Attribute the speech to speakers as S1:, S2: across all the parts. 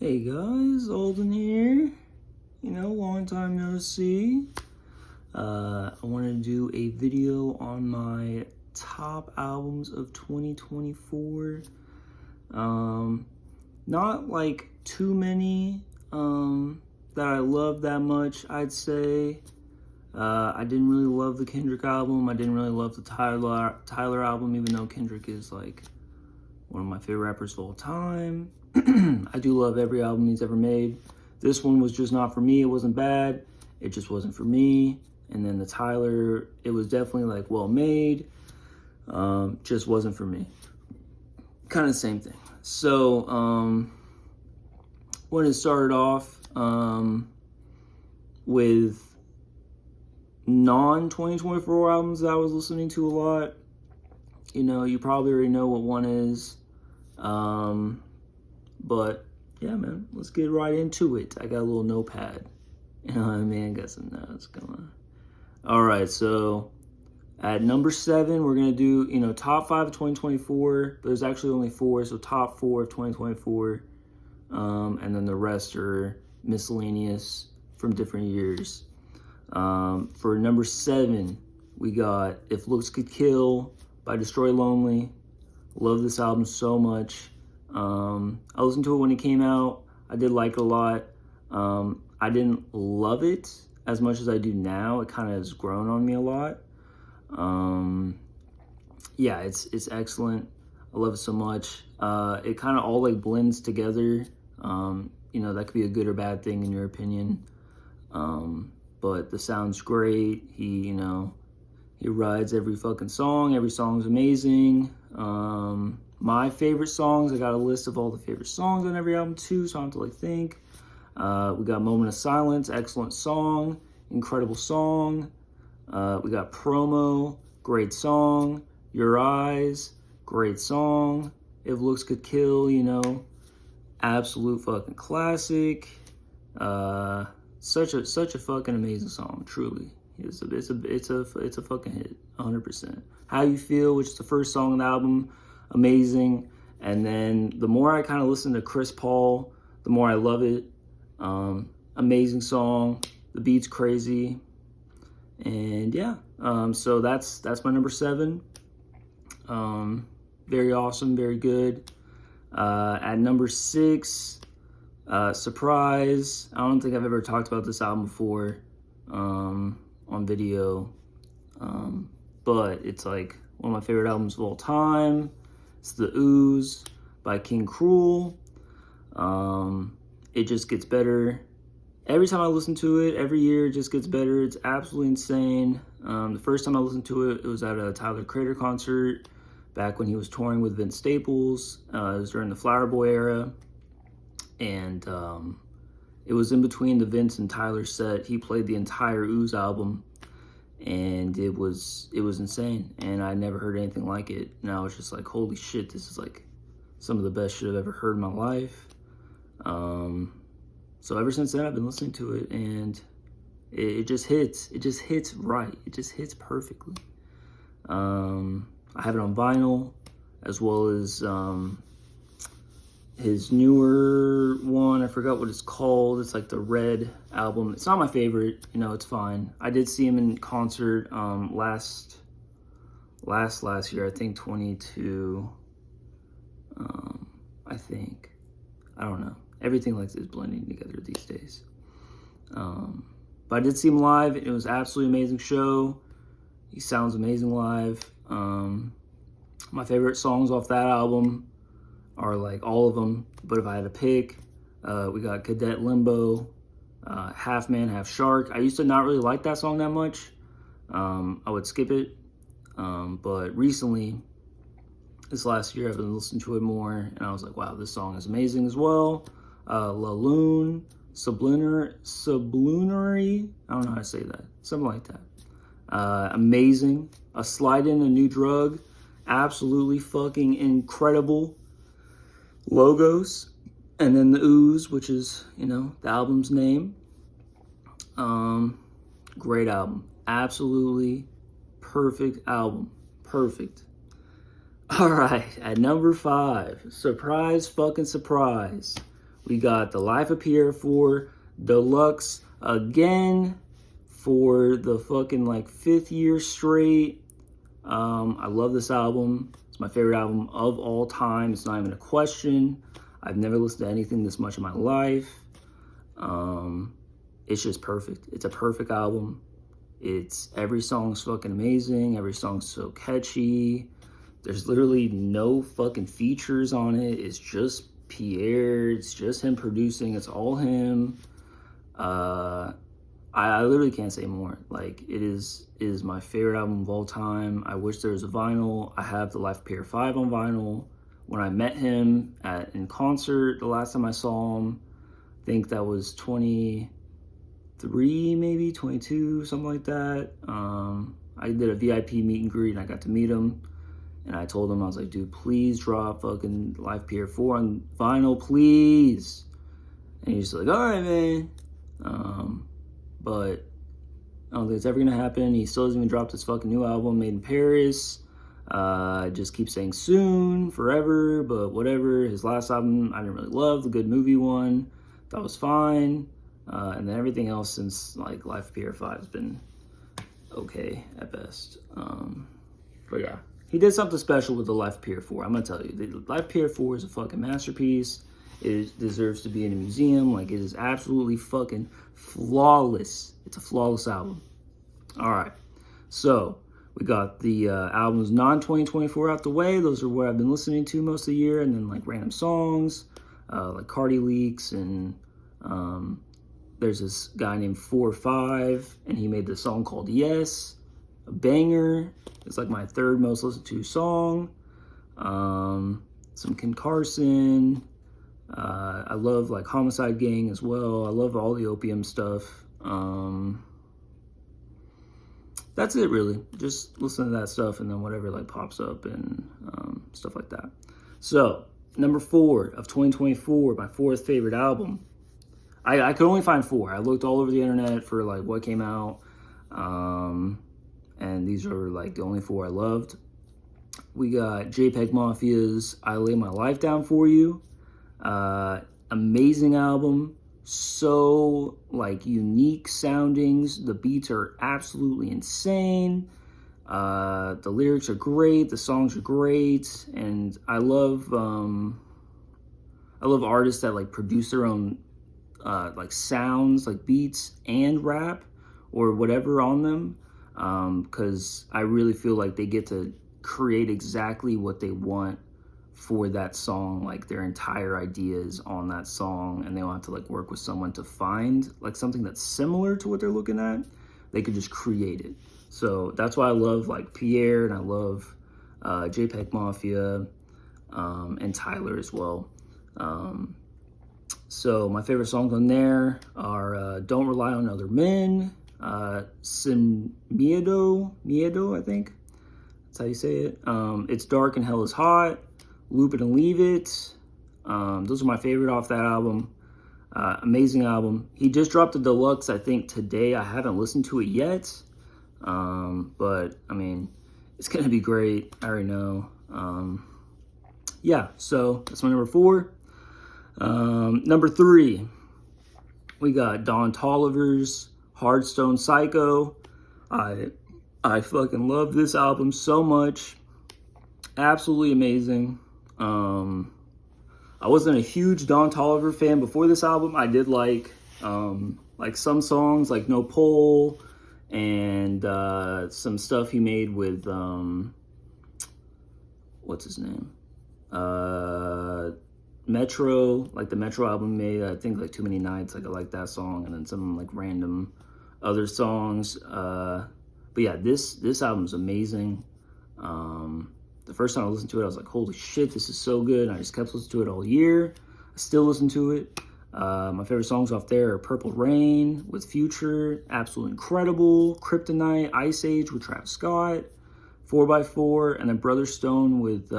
S1: Hey guys, Alden here. Long time no see. I wanted to do a video on my top albums of 2024. Not like too many that I love that much, I'd say. I didn't really love the Kendrick album. I didn't really love the Tyler album, even though Kendrick is like one of my favorite rappers of all time. I do love every album he's ever made. This one was just not for me. It wasn't bad. It just wasn't for me. And then the Tyler, it was definitely like well made. Just wasn't for me. Kind of the same thing. So when it started off with non-2024 albums that I was listening to a lot. You probably already know what one is. But yeah, man, let's get right into it. I got a little notepad. You know what I mean? I got some notes going. All right, so at number 7, we're gonna do top 5 of 2024. There's actually only 4, so top 4 of 2024, and then the rest are miscellaneous from different years. For number 7, we got If Looks Could Kill by Destroy Lonely. Love this album so much. I listened to it when it came out. I did like it a lot. I didn't love it as much as I do now. It kind of has grown on me a lot. Yeah, it's excellent. I love it so much. It kind of all like blends together. That could be a good or bad thing in your opinion. But the sound's great. He rides every fucking song. Every song's amazing. My favorite songs, I got a list of all the favorite songs on every album too, so I don't have to think. We got Moment of Silence, excellent song, incredible song. We got Promo, great song. Your Eyes, great song. If Looks Could Kill, absolute fucking classic. Such a fucking amazing song, truly. It's a fucking hit, 100%. How You Feel, which is the first song on the album, amazing. And then the more I kind of listen to Chris Paul, the more I love it. Amazing song. The beat's crazy. And yeah, so that's my number 7. Very awesome, very good. At number 6, Surprise. I don't think I've ever talked about this album before on video, but it's like one of my favorite albums of all time. It's The Ooze by King Krule. It just gets better. Every time I listen to it, every year it just gets better. It's absolutely insane. The first time I listened to it, it was at a Tyler Creator concert back when he was touring with Vince Staples. It was during the Flower Boy era. And it was in between the Vince and Tyler set. He played the entire Ooze album. And it was insane, and I never heard anything like it. And I was just like, holy shit, this is like some of the best shit I've ever heard in my life. So ever since then, I've been listening to it, and it just hits. It just hits right. It just hits perfectly. I have it on vinyl, as well as his newer one. I forgot what it's called. It's like the Red album. It's not my favorite. It's fine. I did see him in concert last year. I think 22. I think. I don't know. Everything like this is blending together these days. But I did see him live. It was an absolutely amazing show. He sounds amazing live. My favorite songs off that album are like all of them, but if I had to pick, we got Cadet Limbo, Half Man, Half Shark. I used to not really like that song that much. I would skip it, but recently, this last year, I've been listening to it more, and I was like, wow, this song is amazing as well. La Lune, Sublunary, I don't know how to say that, something like that. Amazing. A Slide In, A New Drug, absolutely fucking incredible. Logos, and then The Ooze, which is, the album's name. Great album. Absolutely perfect album. Perfect. All right, at number 5, surprise fucking surprise. We got the Live of Pierre 4 Deluxe again for the fucking like 5th year straight. I love this album. It's my favorite album of all time. It's not even a question. I've never listened to anything this much in my life. It's just perfect. It's a perfect album. Every song's fucking amazing. Every song's so catchy. There's literally no fucking features on it. It's just Pierre. It's just him producing. It's all him. I literally can't say more. Like, it is my favorite album of all time. I wish there was a vinyl. I have the Live of Pierre 5 on vinyl. When I met him in concert, the last time I saw him, I think that was 23, maybe 22, something like that. I did a VIP meet and greet, and I got to meet him. And I told him, I was like, dude, please drop fucking Live Pierre 4 on vinyl, please. And he's like, all right, man. But I don't think it's ever gonna happen. He still hasn't even dropped his fucking new album, Made in Paris. Just keep saying soon, forever, but whatever. His last album, I didn't really love, the Good Movie one. That was fine. And then everything else since like Live of Pierre 5 has been okay at best. But yeah, he did something special with the Live of Pierre 4. I'm gonna tell you, the Live of Pierre 4 is a fucking masterpiece. It deserves to be in a museum. Like, it is absolutely fucking flawless. It's a flawless album. All right, so we got the albums non-2024 out the way. Those are what I've been listening to most of the year, and then like random songs, like Cardi Leaks, and there's this guy named 4-5, and he made this song called Yes, a banger. It's like my 3rd most listened to song. Some Ken Carson. I love like Homicide Gang as well. I love all the Opium stuff. That's it really. Just listen to that stuff and then whatever like pops up and stuff like that. So number 4 of 2024, my 4th favorite album. I could only find 4. I looked all over the internet for like what came out. And these are like the only 4 I loved. We got JPEG Mafia's I Lay My Life Down For You. Amazing album. So like unique soundings. The beats are absolutely insane. The lyrics are great. The songs are great. And I love artists that like produce their own like sounds, like beats and rap or whatever on them. Because I really feel like they get to create exactly what they want for that song, like their entire ideas on that song, and they don't have to like work with someone to find like something that's similar to what they're looking at. They could just create it. So that's why I love like Pierre, and I love JPEG Mafia, and Tyler as well. So my favorite songs on there are Don't Rely on Other Men, Sin Miedo, I think that's how you say it. It's Dark and Hell is Hot, Loop It and Leave It. Those are my favorite off that album. Amazing album. He just dropped the deluxe, I think, today. I haven't listened to it yet. But, I mean, it's going to be great. I already know. Yeah, so that's my number 4. Number 3, we got Don Toliver's Hardstone Psycho. I fucking love this album so much. Absolutely amazing. I wasn't a huge Don Toliver fan before this album. I did like some songs like No Pole and some stuff he made with what's his name? Metro, like the Metro album made, I think like Too Many Nights, like I like that song, and then some like random other songs. But yeah, this album's amazing. The first time I listened to it, I was like, holy shit, this is so good. And I just kept listening to it all year. I still listen to it. My favorite songs off there are Purple Rain with Future, absolutely incredible. Kryptonite, Ice Age with Travis Scott, 4x4, and then Brother Stone with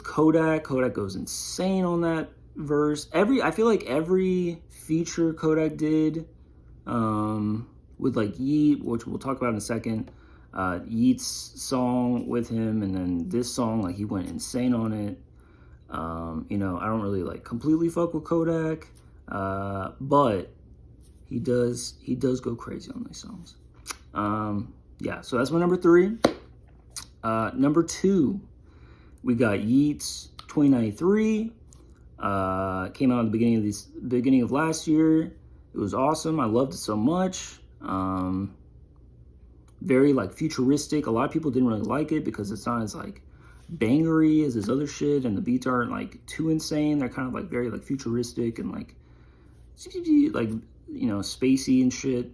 S1: Kodak. Kodak goes insane on that verse. I feel like every feature Kodak did, with like Yeet, which we'll talk about in a second, Yeet's song with him, and then this song, like he went insane on it. You know, I don't really like completely fuck with Kodak, but he does go crazy on these songs. Yeah, so that's my number 3. Number 2, we got Yeats 2093. Came out at the beginning of last year. It was awesome. I loved it so much. Very like futuristic. A lot of people didn't really like it because it's not as like bangery as his other shit, and the beats aren't like too insane. They're kind of like very like futuristic and like you know, spacey and shit.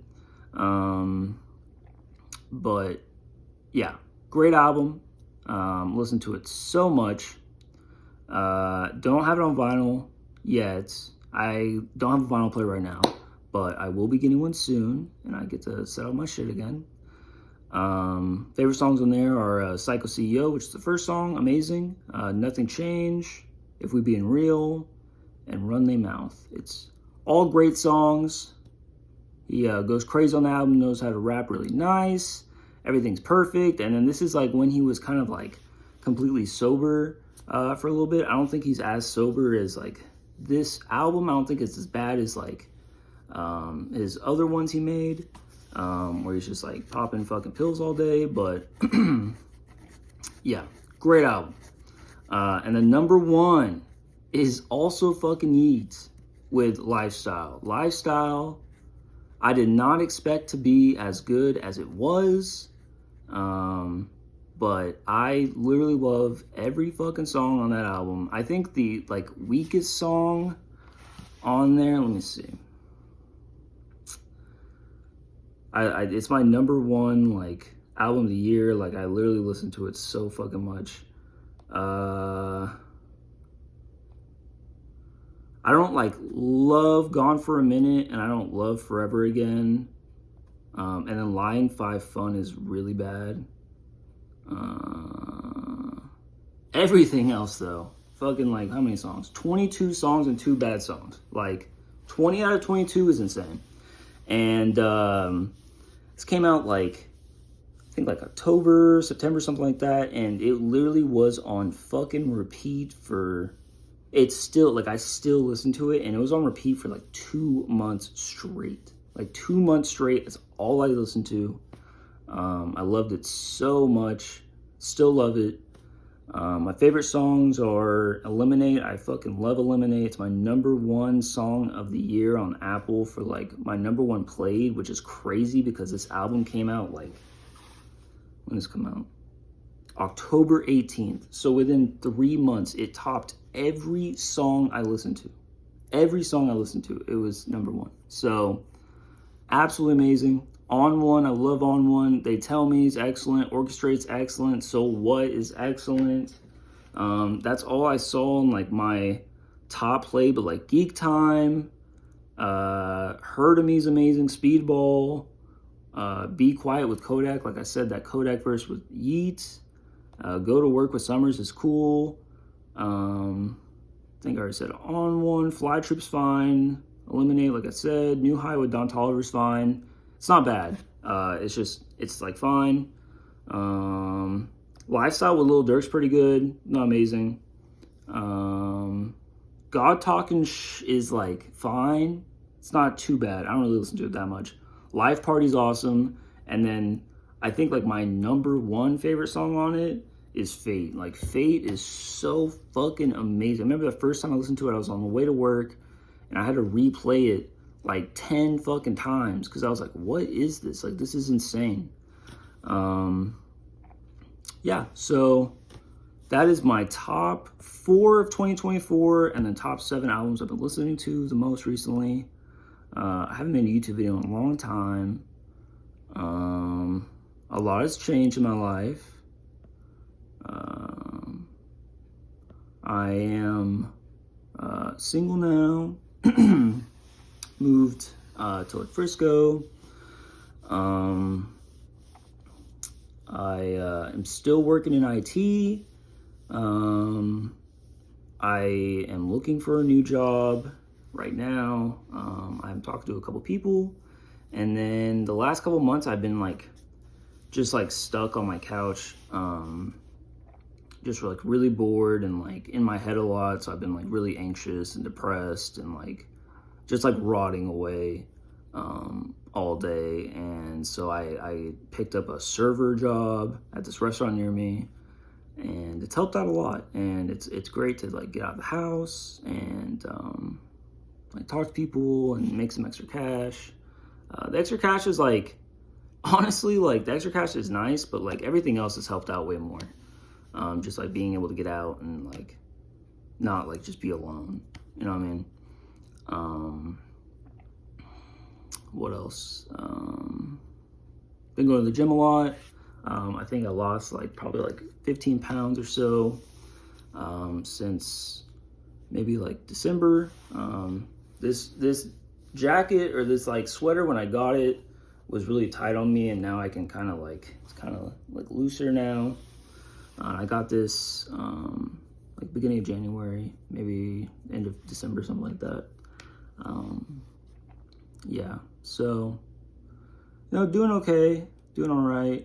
S1: But yeah, great album. Listen to it so much. Don't have it on vinyl yet. I don't have a vinyl player right now, but I will be getting one soon, and I get to set up my shit again. Favorite songs on there are Psycho CEO, which is the first song, amazing. Nothing Changed, If We Being Real, and Run They Mouth. It's all great songs. He goes crazy on the album, knows how to rap really nice. Everything's perfect. And then this is like when he was kind of like completely sober for a little bit. I don't think he's as sober as like this album. I don't think it's as bad as like his other ones he made, where he's just like popping fucking pills all day. But yeah, great album. And then number 1 is also fucking Yeats with Lifestyle. Lifestyle, I did not expect to be as good as it was. But I literally love every fucking song on that album. I think the like weakest song on there, let me see. It's my number 1 like album of the year. Like I literally listen to it so fucking much. I don't like love Gone for a Minute, and I don't love Forever Again. And then Lying 5 Fun is really bad. Everything else though, fucking like how many songs? 22 songs and 2 bad songs. Like 20 out of 22 is insane. And this came out like I think like October, September, something like that, and it literally was on fucking repeat for. It's still like I still listen to it, and it was on repeat for like 2 months straight. Like 2 months straight. That's all I listened to. I loved it so much. Still love it. My favorite songs are Eliminate. I fucking love Eliminate. It's my number 1 song of the year on Apple for like my number 1 played, which is crazy because this album came out like, when did this come out? October 18th. So within 3 months, it topped every song I listened to. Every song I listened to, it was number 1. So absolutely amazing. On One, I love On One. They Tell Me is excellent. Orchestrate's excellent. So What is excellent. That's all I saw in like my top play, but like Geek Time, Heard of Me is amazing. Speedball, Be Quiet with Kodak. Like I said, that Kodak verse with Yeats. Go to Work with Summers is cool. I think I already said On One. Fly Trip's fine. Eliminate, like I said. New High with Don Toliver's fine. It's not bad. It's like fine. Lifestyle with Lil Durk's pretty good. Not amazing. God Talking is like fine. It's not too bad. I don't really listen to it that much. Life Party's awesome. And then I think like my number 1 favorite song on it is Fate. Like Fate is so fucking amazing. I remember the first time I listened to it, I was on the way to work and I had to replay it like 10 fucking times because I was like, what is this? Like, this is insane. Yeah, so that is my top 4 of 2024 and then top 7 albums I've been listening to the most recently. I haven't made a YouTube video in a long time. A lot has changed in my life. I am single now. Moved to like Frisco. I am still working in IT. I am looking for a new job right now. I'm talking to a couple people. And then the last couple months I've been like, just like stuck on my couch, just like really bored and like in my head a lot. So I've been like really anxious and depressed and like just like rotting away all day. And so I picked up a server job at this restaurant near me, and it's helped out a lot. And it's great to like get out of the house and like talk to people and make some extra cash. The extra cash is like, honestly, like the extra cash is nice, but like everything else has helped out way more. Just like being able to get out and like not like just be alone, you know what I mean? What else? Been going to the gym a lot. I think I lost like probably like 15 pounds or so since maybe like December. This jacket or this like sweater, when I got it, was really tight on me, and now I can kind of like, it's kind of like looser now. I got this like beginning of January, maybe end of December, something like that. Yeah, so, you know, doing okay, doing all right.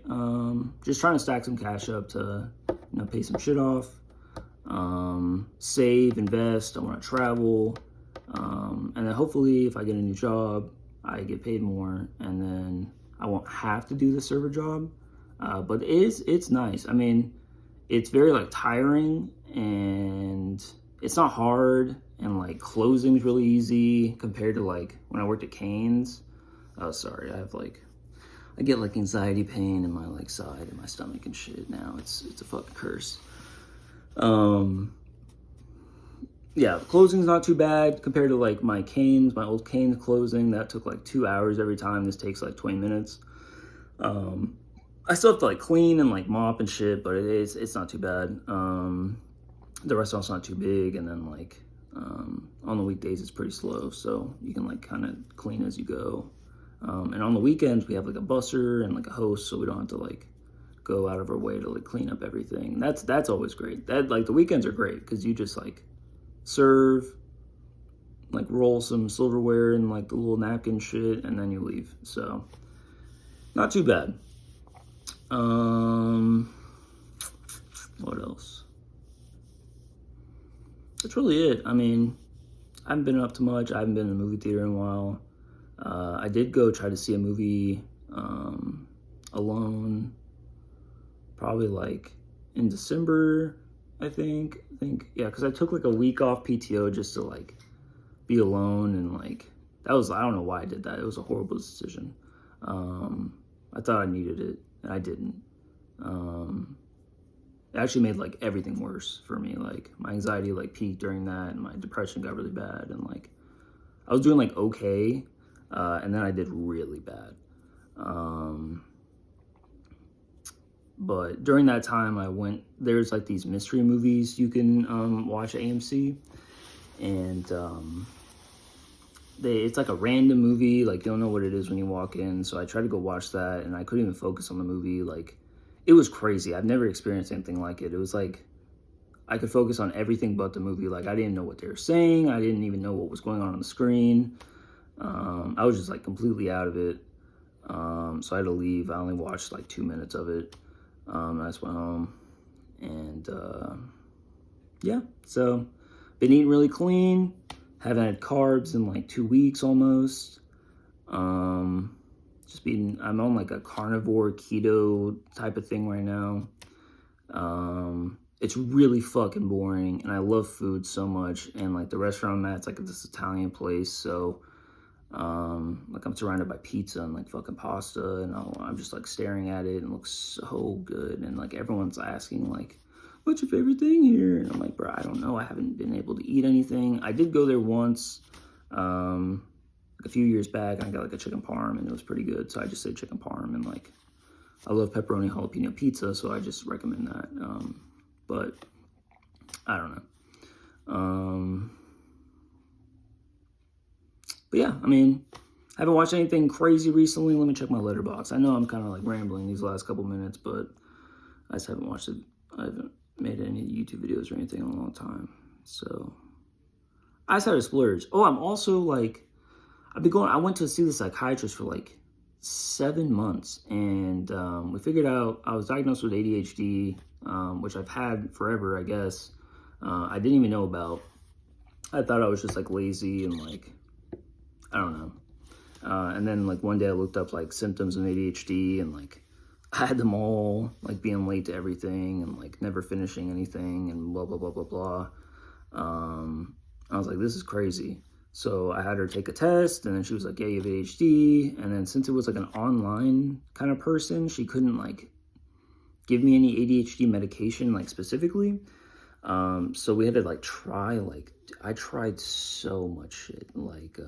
S1: Just trying to stack some cash up to, you know, pay some shit off, save, invest. I want to travel, and then hopefully if I get a new job, I get paid more, and then I won't have to do the server job. But it's nice. I mean, it's very like tiring, and it's not hard, and like closing is really easy compared to like when I worked at Cane's. Oh, sorry, I get like anxiety pain in my like side and my stomach and shit now. It's a fucking curse. Yeah, closing's not too bad compared to like my old Cane's closing. That took like 2 hours every time. This takes like 20 minutes. I still have to like clean and like mop and shit, but it's not too bad. The restaurant's not too big, and then like on the weekdays it's pretty slow, so you can like kind of clean as you go. And on the weekends we have like a busser and like a host, so we don't have to like go out of our way to like clean up everything. And that's always great. That like the weekends are great because you just like serve, like roll some silverware in like the little napkin shit, and then you leave. So not too bad. What else? That's really it. I mean, I haven't been up to much. I haven't been in a movie theater in a while. I did go try to see a movie alone, probably like in December, I think, yeah, because I took like a week off PTO just to like be alone, and like that was, I don't know why I did that. It was a horrible decision. I thought I needed it, and I didn't. It actually made like everything worse for me. Like my anxiety like peaked during that, and my depression got really bad, and like I was doing like okay, and then I did really bad. But during that time, there's like these mystery movies you can watch at AMC, and it's like a random movie, like you don't know what it is when you walk in. So I tried to go watch that, and I couldn't even focus on the movie. Like it was crazy. I've never experienced anything like it. It was like I could focus on everything but the movie. Like I didn't know what they were saying. I didn't even know what was going on the screen. I was just like completely out of it. So I had to leave. I only watched like 2 minutes of it. I just went home, and yeah, so been eating really clean. Haven't had carbs in like 2 weeks almost. I'm on like a carnivore keto type of thing right now. It's really fucking boring, and I love food so much. And like the restaurant I'm at, it's like this Italian place, so like I'm surrounded by pizza and like fucking pasta, and I'm just like staring at it, and it looks so good. And like everyone's asking like, what's your favorite thing here? And I'm like, bro, I don't know. I haven't been able to eat anything. I did go there once, a few years back, and I got like a chicken parm, and it was pretty good. So I just say chicken parm, and like I love pepperoni jalapeno pizza, so I just recommend that. But I don't know. But yeah, I mean, I haven't watched anything crazy recently. Let me check my Letterboxd. I know I'm kind of like rambling these last couple minutes, but I just haven't watched it. I haven't made any YouTube videos or anything in a long time. So I just had to splurge. Oh, I'm also like, I went to see the psychiatrist for like 7 months, and we figured out I was diagnosed with ADHD, which I've had forever, I guess. I didn't even know about. I thought I was just like lazy and like, I don't know. And then like one day I looked up like symptoms of ADHD, and like I had them all, like being late to everything and like never finishing anything and blah, blah, blah, blah, blah. I was like, this is crazy. So I had her take a test, and then she was like, yeah, you have ADHD. And then since it was like an online kind of person, she couldn't like give me any ADHD medication like specifically. So we had to like try, like, I tried so much shit. Like,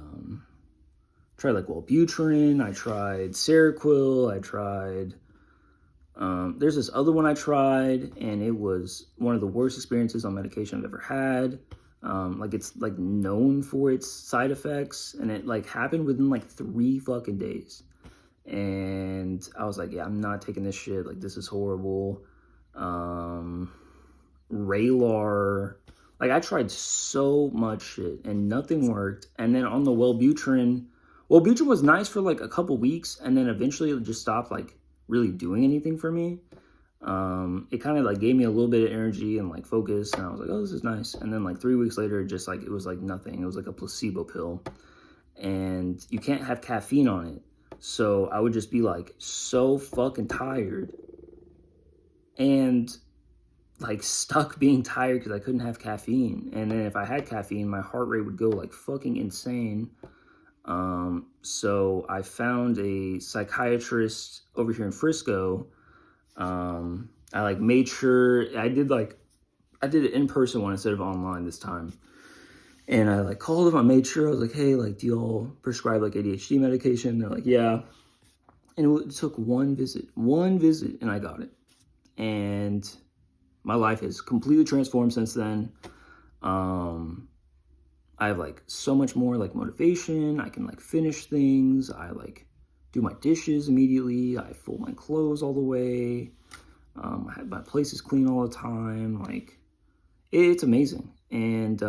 S1: tried like Wellbutrin, I tried Seroquel, I tried, there's this other one I tried, and it was one of the worst experiences on medication I've ever had. Like it's like known for its side effects, and it like happened within like 3 fucking days. And I was like, yeah, I'm not taking this shit. Like, this is horrible. Raylar, like I tried so much shit and nothing worked. And then on the Wellbutrin was nice for like a couple weeks, and then eventually it just stopped like really doing anything for me. It kind of like gave me a little bit of energy and like focus, and I was like, oh, this is nice. And then like 3 weeks later, just like it was like nothing. It was like a placebo pill, and you can't have caffeine on it. So I would just be like so fucking tired, and like stuck being tired because I couldn't have caffeine. And then if I had caffeine, my heart rate would go like fucking insane. So I found a psychiatrist over here in Frisco. I like made sure I did it in person one instead of online this time. And I like called them. I made sure, I was like, hey, like, do y'all prescribe like ADHD medication? They're like, yeah. And it took one visit, and I got it. And my life has completely transformed since then. I have like so much more like motivation. I can like finish things. I like do my dishes immediately. I fold my clothes all the way. My place is clean all the time. Like, it's amazing. And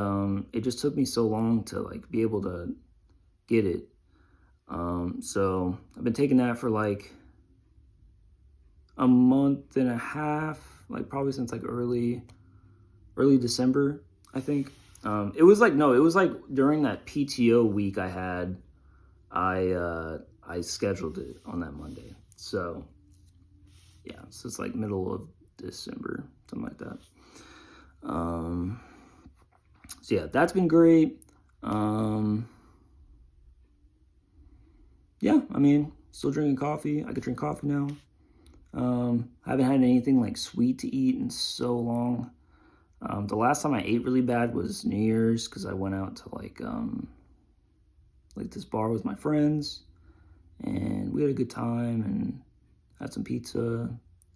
S1: it just took me so long to like be able to get it. So I've been taking that for like a month and a half, like probably since like early December, I think. It was like during that PTO week I had, I scheduled it on that Monday. So yeah, so it's like middle of December, something like that. So yeah, that's been great. Yeah, I mean, still drinking coffee. I could drink coffee now. I haven't had anything like sweet to eat in so long. The last time I ate really bad was New Year's, because I went out to like this bar with my friends, and we had a good time and had some pizza,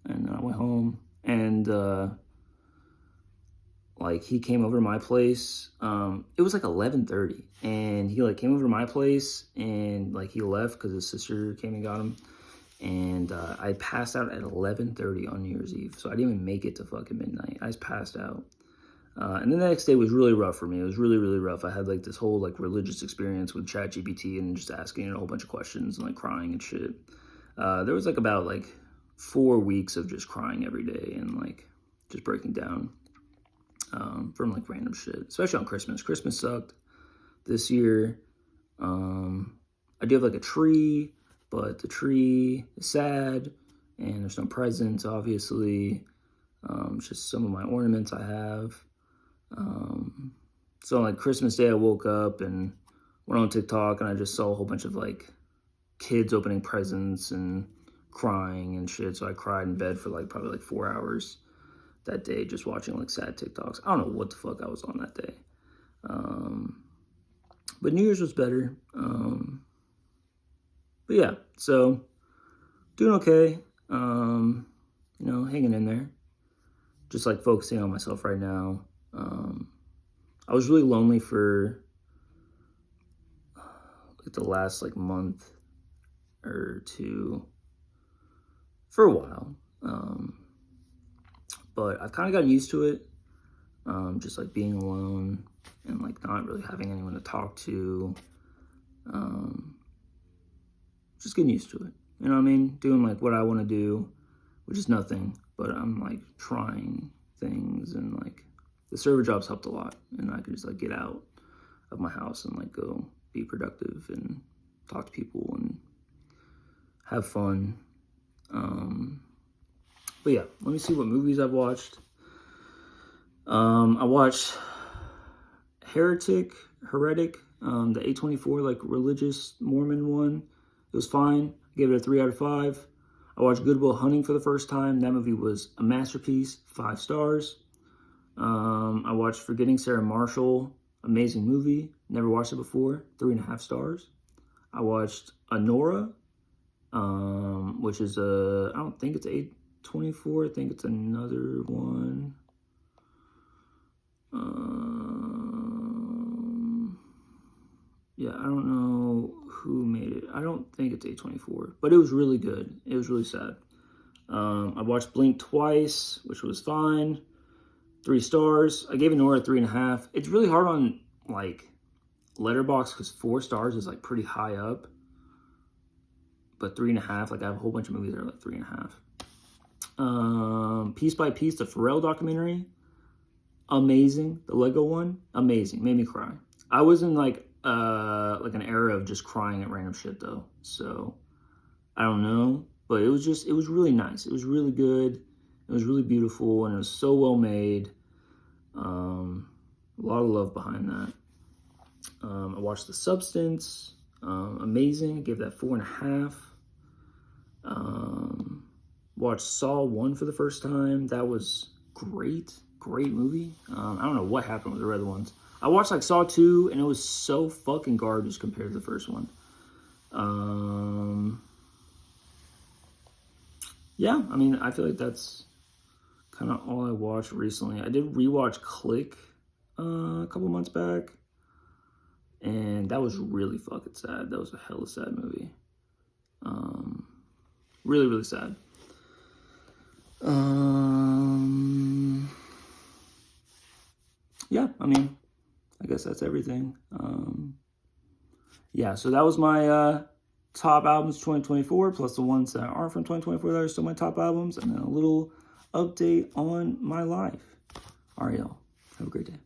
S1: and then I went home, and like he came over to my place. It was like 11:30, and he like came over to my place, and like he left because his sister came and got him. And I passed out at 11:30 on New Year's Eve, so I didn't even make it to fucking midnight. I just passed out. And the next day was really rough for me. It was really, really rough. I had like this whole like religious experience with ChatGPT and just asking it a whole bunch of questions and like crying and shit. There was like about like 4 weeks of just crying every day and like just breaking down from like random shit, especially on Christmas. Christmas sucked this year. I do have like a tree, but the tree is sad and there's no presents, obviously. It's just some of my ornaments I have. So like Christmas Day, I woke up and went on TikTok, and I just saw a whole bunch of like kids opening presents and crying and shit. So I cried in bed for like probably like 4 hours that day, just watching like sad TikToks. I don't know what the fuck I was on that day. But New Year's was better. But yeah, so doing okay. Hanging in there. Just like focusing on myself right now. I was really lonely for like the last like month or two, for a while. But I've kind of gotten used to it. Just like being alone and like not really having anyone to talk to. Just getting used to it. You know what I mean? Doing like what I want to do, which is nothing, but I'm like trying things, and like the server jobs helped a lot, and I could just like get out of my house and like go be productive and talk to people and have fun. But yeah, let me see what movies I've watched. I watched Heretic, the A24 like religious Mormon one. It was fine. I gave it a 3 out of 5. I watched Good Will Hunting for the first time. That movie was a masterpiece, 5 stars. I watched Forgetting Sarah Marshall, amazing movie. Never watched it before, 3.5 stars. I watched Anora, which is I don't think it's A24. I think it's another one. Yeah, I don't know who made it. I don't think it's A24, but it was really good. It was really sad. I watched Blink twice, which was fine. 3 stars. I gave Anora a 3.5. It's really hard on like Letterboxd because 4 stars is like pretty high up. But 3.5, like I have a whole bunch of movies that are like 3.5. Piece by Piece, the Pharrell documentary, amazing. The Lego one, amazing. Made me cry. I was in like an era of just crying at random shit though. So I don't know, but it was really nice. It was really good. It was really beautiful, and it was so well made. A lot of love behind that. I watched The Substance. Amazing. I gave that 4.5. Watched Saw 1 for the first time. That was great. Great movie. I don't know what happened with the other ones. I watched like Saw 2, and it was so fucking garbage compared to the first one. Yeah, I mean, I feel like that's kind of all I watched recently. I did rewatch Click a couple months back, and that was really fucking sad. That was a hella sad movie. Really, really sad. Yeah, I mean, I guess that's everything. Yeah, so that was my top albums 2024, plus the ones that aren't from 2024 that are still my top albums, and then a little update on my life. All right, y'all. Have a great day.